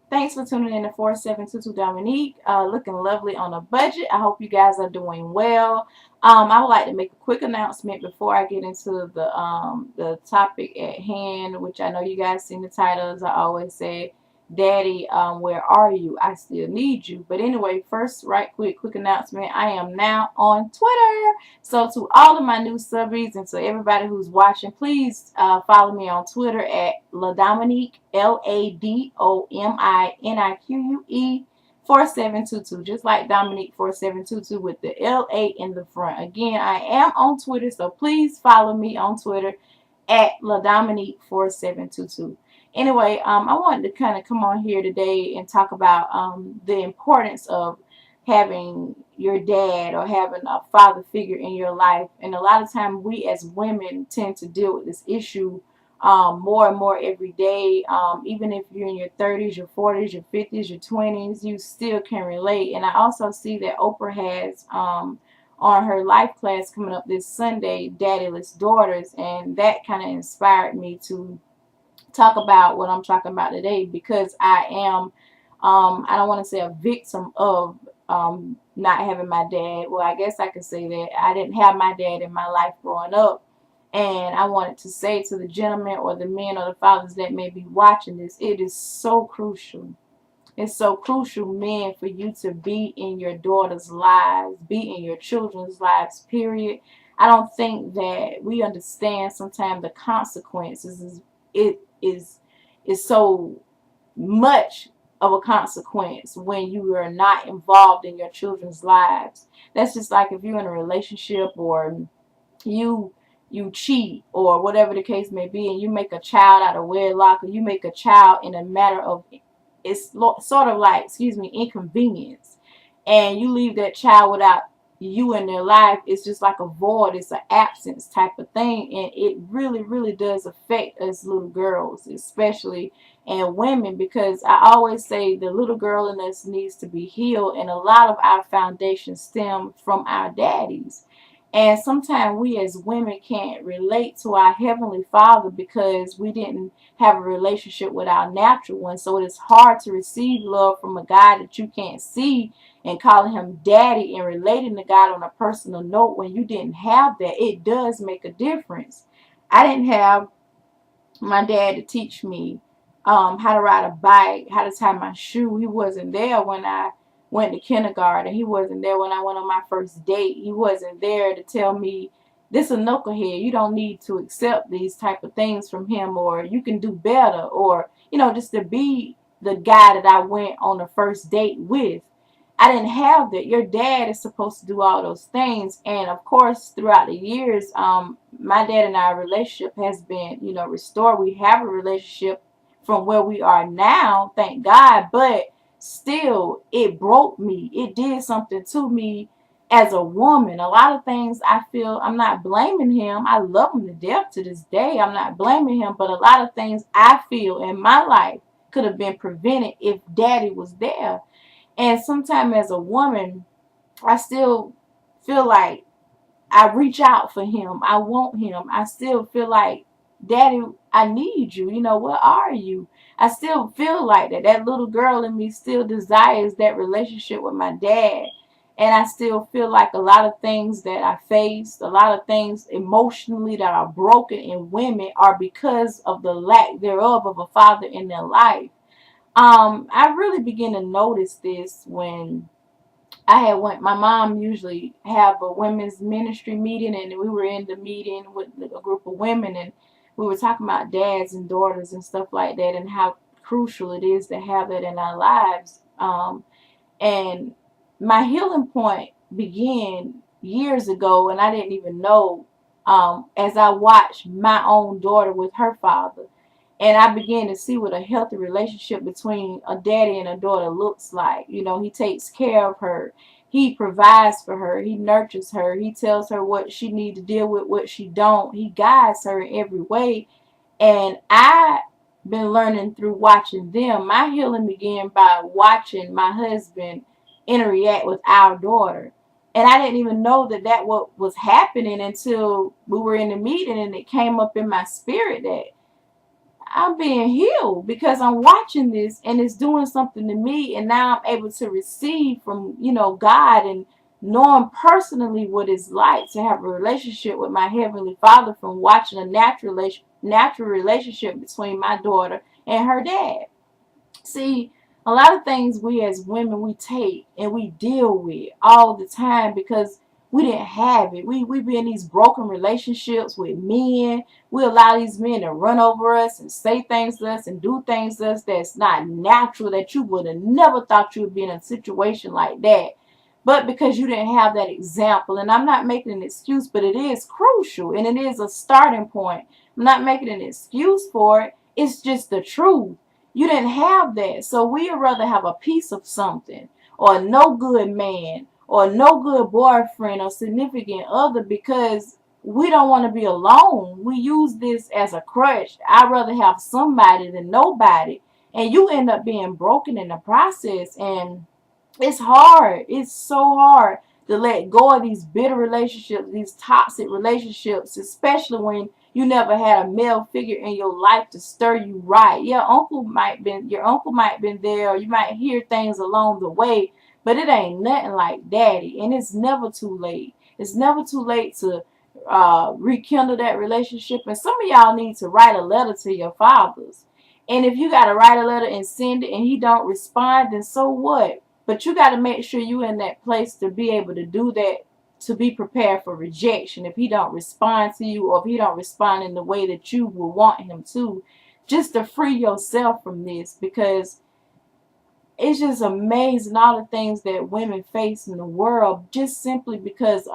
Thanks for tuning in to 4722 Dominique. Looking lovely on a budget. I hope you guys are doing well. I would like to make a quick announcement before I get into the topic at hand, which I know you guys seen the title. As I always say, Daddy, where are you? I still need you. But anyway, first, right quick announcement. I am now on Twitter. So to all of my new subbies and to everybody who's watching, please follow me on Twitter at LaDominique, LADOMINIQUE 4722, just like Dominique 4722 with the LA in the front. Again, I am on Twitter, so please follow me on Twitter at LaDominique 4722. Anyway, I wanted to kind of come on here today and talk about the importance of having your dad or having a father figure in your life. And a lot of times we as women tend to deal with this issue more and more every day. Even if you're in your 30s, your 40s, your 50s, your 20s, you still can relate. And I also see that Oprah has on her life class coming up this Sunday, Daddyless Daughters, and that kind of inspired me to talk about what I'm talking about today because I am, I don't want to say a victim of not having my dad. Well, I guess I could say that I didn't have my dad in my life growing up. And I wanted to say to the gentlemen or the men or the fathers that may be watching this, it is so crucial. It's so crucial, men, for you to be in your daughter's lives, be in your children's lives, period. I don't think that we understand sometimes the consequences. It is so much of a consequence when you are not involved in your children's lives. That's just like if you're in a relationship or you you cheat or whatever the case may be, and you make a child out of wedlock, or you make a child in a matter of, it's sort of like, excuse me, inconvenience, and you leave that child without you in their life. It's just like a void. It's an absence type of thing, and it really does affect us little girls, especially, and women, because I always say the little girl in us needs to be healed, and a lot of our foundations stem from our daddies. And sometimes we as women can't relate to our Heavenly Father because we didn't have a relationship with our natural one. So it is hard to receive love from a God that you can't see and calling him daddy and relating to God on a personal note when you didn't have that. It does make a difference. I didn't have my dad to teach me how to ride a bike, how to tie my shoe. He wasn't there when I went to kindergarten. He wasn't there when I went on my first date. He wasn't there to tell me, this a knucklehead, you don't need to accept these type of things from him, or you can do better, or just to be the guy that I went on the first date with. I didn't have that. Your dad is supposed to do all those things. And of course, throughout the years, my dad and our relationship has been, restored. We have a relationship from where we are now, thank God. But still, it broke me. It did something to me as a woman. A lot of things I feel, I'm not blaming him. I love him to death to this day. I'm not blaming him. But a lot of things I feel in my life could have been prevented if daddy was there. And sometimes as a woman, I still feel like I reach out for him. I want him. I still feel like, Daddy, I need you. Where are you? I still feel like that. That little girl in me still desires that relationship with my dad. And I still feel like a lot of things that I faced, a lot of things emotionally that are broken in women are because of the lack thereof of a father in their life. I really began to notice this when I had went. My mom usually have a women's ministry meeting, and we were in the meeting with a group of women, and we were talking about dads and daughters and stuff like that, and how crucial it is to have that in our lives. And my healing point began years ago, and I didn't even know. As I watched my own daughter with her father, and I began to see what a healthy relationship between a daddy and a daughter looks like. He takes care of her. He provides for her. He nurtures her. He tells her what she needs to deal with, what she don't. He guides her in every way. And I been learning through watching them. My healing began by watching my husband interact with our daughter. And I didn't even know that what was happening until we were in the meeting, and it came up in my spirit that I'm being healed because I'm watching this and it's doing something to me, and now I'm able to receive from, God, and knowing personally what it's like to have a relationship with my Heavenly Father from watching a natural relationship between my daughter and her dad. See, a lot of things we as women we take and we deal with all the time because we didn't have it. We be in these broken relationships with men. We allow these men to run over us and say things to us and do things to us that's not natural, that you would have never thought you would be in a situation like that. But because you didn't have that example, and I'm not making an excuse, but it is crucial and it is a starting point. I'm not making an excuse for it. It's just the truth. You didn't have that. So we'd rather have a piece of something or a no good man or a no good boyfriend or significant other because we don't want to be alone. We use this as a crutch. I'd rather have somebody than nobody. And you end up being broken in the process. And it's hard. It's so hard to let go of these bitter relationships, these toxic relationships, especially when you never had a male figure in your life to stir you right. Your uncle might been there, or you might hear things along the way, but it ain't nothing like daddy. And it's never too late. It's never too late to rekindle that relationship. And some of y'all need to write a letter to your fathers. And if you gotta write a letter and send it and he don't respond, then so what? But you got to make sure you in that place to be able to do that, to be prepared for rejection. If he don't respond to you, or if he don't respond in the way that you will want him to, just to free yourself from this, because it's just amazing all the things that women face in the world just simply because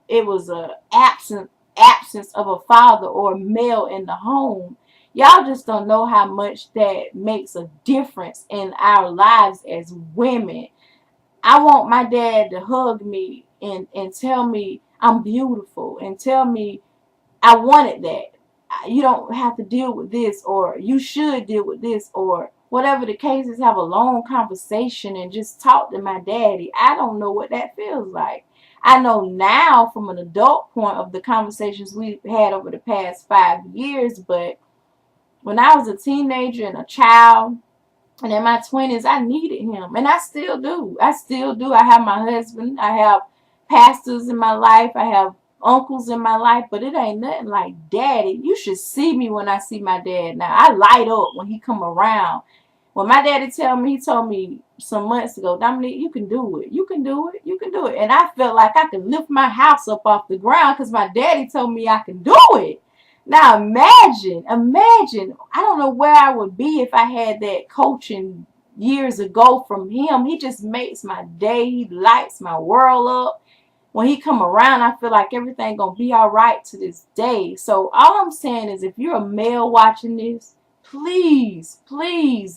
it was a absence of a father or a male in the home. Y'all just don't know how much that makes a difference in our lives as women. I want my dad to hug me and tell me I'm beautiful and tell me I wanted that. You don't have to deal with this, or you should deal with this, or whatever the case is. Have a long conversation and just talk to my daddy. I don't know what that feels like. I know now from an adult point of the conversations we've had over the past 5 years, but when I was a teenager and a child, and in my 20s, I needed him. And I still do. I still do. I have my husband. I have pastors in my life. I have uncles in my life. But it ain't nothing like daddy. You should see me when I see my dad now. I light up when he come around. When my daddy he told me some months ago, Dominique, you can do it. You can do it. You can do it. And I felt like I could lift my house up off the ground because my daddy told me I can do it. Now imagine, I don't know where I would be if I had that coaching years ago from him. He just makes my day. He lights my world up. When he come around, I feel like everything gonna be all right to this day. So all I'm saying is if you're a male watching this, please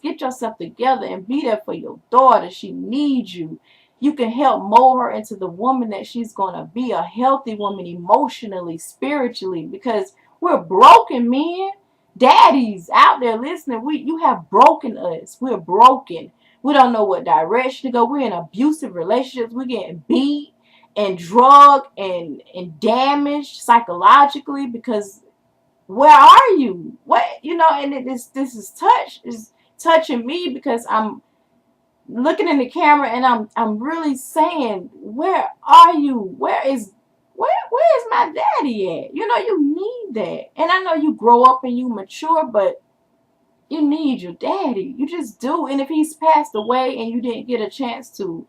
get yourself together and be there for your daughter. She needs you. You can help mold her into the woman that she's going to be, a healthy woman emotionally, spiritually, because we're broken men. Daddies out there listening, you have broken us. We're broken. We don't know what direction to go. We're in abusive relationships. We're getting beat and drugged and damaged psychologically because where are you? What, and this is touching me because I'm looking in the camera and I'm really saying, where are you? Where's my daddy at? You need that. And I know you grow up and you mature, but you need your daddy. You just do. And if he's passed away and you didn't get a chance to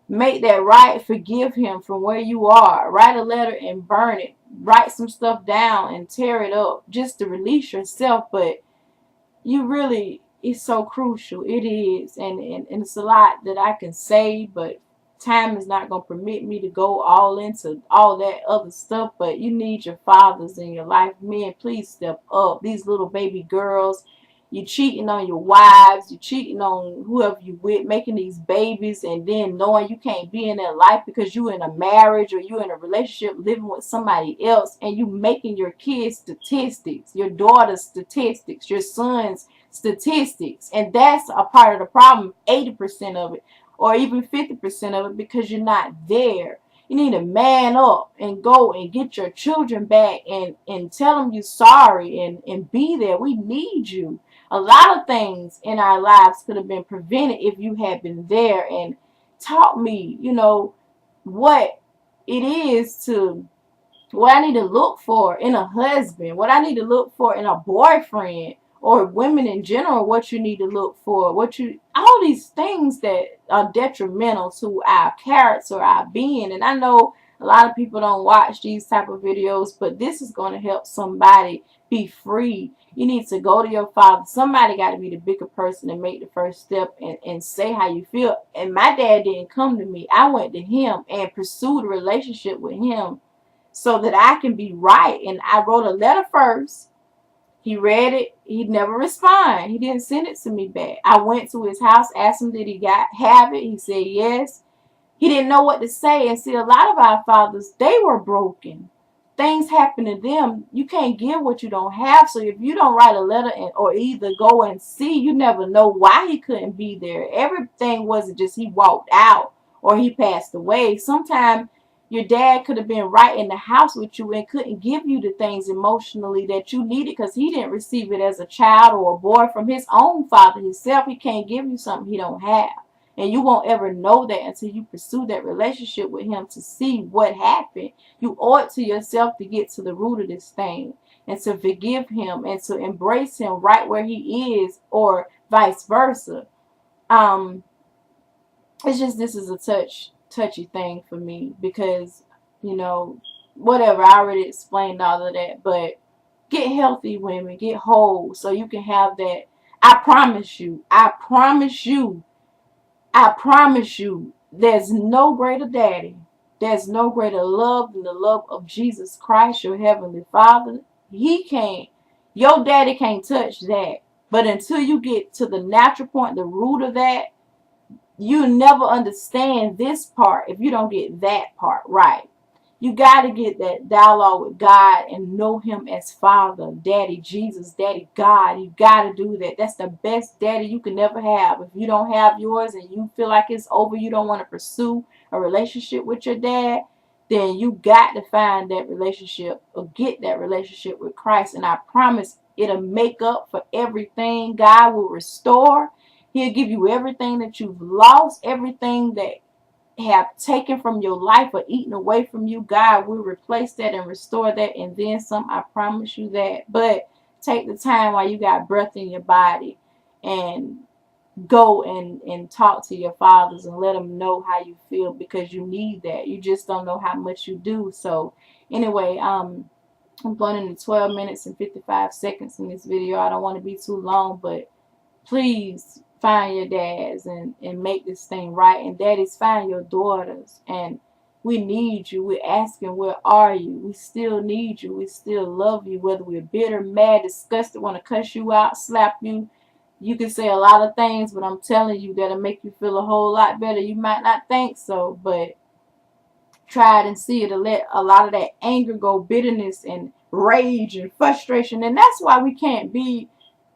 make that right, forgive him from where you are. Write a letter and burn it. Write some stuff down and tear it up just to release yourself. But you really, it's so crucial. It is. And it's a lot that I can say, but time is not going to permit me to go all into all that other stuff. But you need your fathers in your life. Men, please step up. These little baby girls, you cheating on your wives, you cheating on whoever you with, making these babies, and then knowing you can't be in their life because you in a marriage or you in a relationship living with somebody else, and you making your kids statistics, your daughter's statistics, your son's statistics. And that's a part of the problem, 80% of it, or even 50% of it, because you're not there. You need to man up and go and get your children back and tell them you're sorry and be there. We need you. A lot of things in our lives could have been prevented if you had been there and taught me, what it is to, what I need to look for in a husband, what I need to look for in a boyfriend, or women in general, what you need to look for, all these things that are detrimental to our character, our being. And I know a lot of people don't watch these type of videos, but this is going to help somebody be free. You need to go to your father. Somebody got to be the bigger person and make the first step and say how you feel. And my dad didn't come to me. I went to him and pursued a relationship with him so that I can be right. And I wrote a letter first. He read it. He never responded. He didn't send it to me back. I went to his house, asked him, did he have it? He said yes. He didn't know what to say. And see, a lot of our fathers, they were broken. Things happen to them. You can't give what you don't have. So if you don't write a letter or either go and see, you never know why he couldn't be there. Everything wasn't just he walked out or he passed away. Sometimes your dad could have been right in the house with you and couldn't give you the things emotionally that you needed because he didn't receive it as a child or a boy from his own father himself. He can't give you something he don't have. And you won't ever know that until you pursue that relationship with him to see what happened. You owe it to yourself to get to the root of this thing and to forgive him and to embrace him right where he is, or vice versa. It's just, this is a touchy thing for me because, whatever, I already explained all of that, but get healthy, women, get whole so you can have that. I promise you, there's no greater daddy, there's no greater love than the love of Jesus Christ, your heavenly Father. Your daddy can't touch that. But until you get to the natural point, the root of that, you never understand this part if you don't get that part right. You got to get that dialogue with God and know him as Father, Daddy Jesus, Daddy God. You got to do that. That's the best daddy you can never have. If you don't have yours and you feel like it's over, you don't want to pursue a relationship with your dad, then you got to find that relationship or get that relationship with Christ. And I promise it'll make up for everything. God will restore. He'll give you everything that you've lost, everything that have taken from your life or eaten away from you. God will replace that and restore that and then some. I promise you that. But take the time while you got breath in your body and go and talk to your fathers and let them know how you feel, because you need that. You just don't know how much you do. So anyway, I'm going into 12 minutes and 55 seconds in this video. I don't want to be too long, but please find your dads and make this thing right. And daddies, find your daughters. And we need you. We're asking, where are you? We still need you. We still love you. Whether we're bitter, mad, disgusted, want to cuss you out, slap you. You can say a lot of things, but I'm telling you that'll make you feel a whole lot better. You might not think so, but try it and see it. To let a lot of that anger go, bitterness and rage and frustration. And that's why we can't be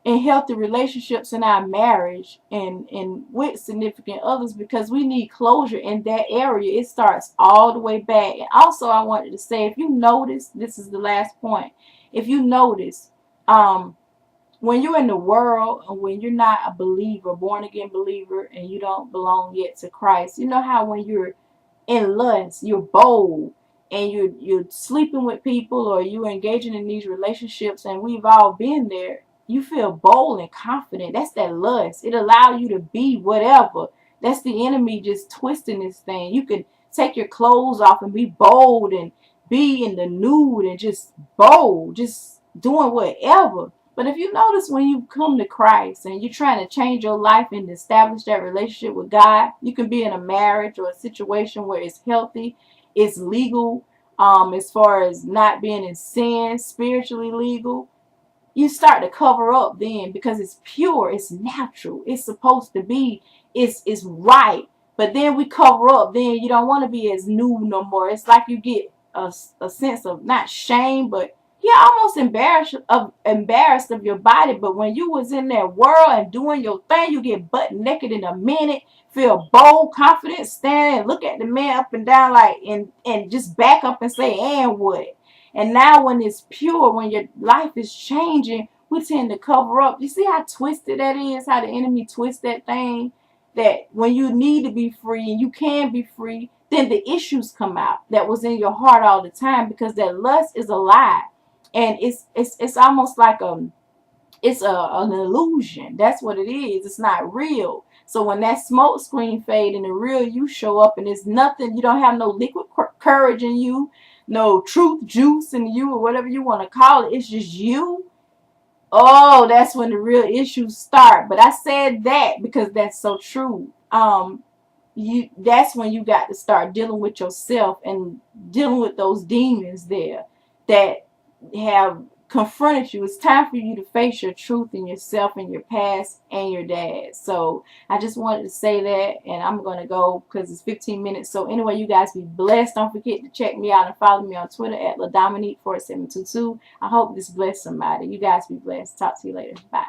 in healthy relationships in our marriage and with significant others, because we need closure in that area. It starts all the way back. And also I wanted to say, if you notice, this is the last point, if you notice, when you're in the world and when you're not a believer, born again believer, and you don't belong yet to Christ, you know how when you're in lust, you're bold and you're sleeping with people or you're engaging in these relationships, and we've all been there. You feel bold and confident. That's that lust. It allows you to be whatever. That's the enemy just twisting this thing. You can take your clothes off and be bold and be in the nude and just bold, just doing whatever. But if you notice, when you come to Christ and you're trying to change your life and establish that relationship with God, you can be in a marriage or a situation where it's healthy, it's legal, as far as not being in sin, spiritually legal. You start to cover up then, because it's pure, it's natural, it's supposed to be, it's right. But then we cover up, then you don't want to be as new no more. It's like you get a sense of not shame, but you're almost embarrassed of your body. But when you was in that world and doing your thing, you get butt naked in a minute, feel bold, confident, stand and look at the man up and down like and just back up and say, and what? And now when it's pure, when your life is changing, we tend to cover up. You see how twisted that is, how the enemy twists that thing? That when you need to be free and you can be free, then the issues come out that was in your heart all the time, because that lust is a lie. And it's almost like an illusion. That's what it is. It's not real. So when that smoke screen fade and the real you show up, and it's nothing, you don't have no liquid courage in you, no truth juice in you, or whatever you want to call it. It's just you. Oh, that's when the real issues start. But I said that because that's so true. That's when you got to start dealing with yourself and dealing with those demons there that have confronted you. It's time for you to face your truth and yourself and your past and your dad. So I just wanted to say that, and I'm going to go because it's 15 minutes. So anyway, you guys be blessed. Don't forget to check me out and follow me on Twitter at LaDominique4722. I hope this blessed somebody. You guys be blessed. Talk to you later. Bye.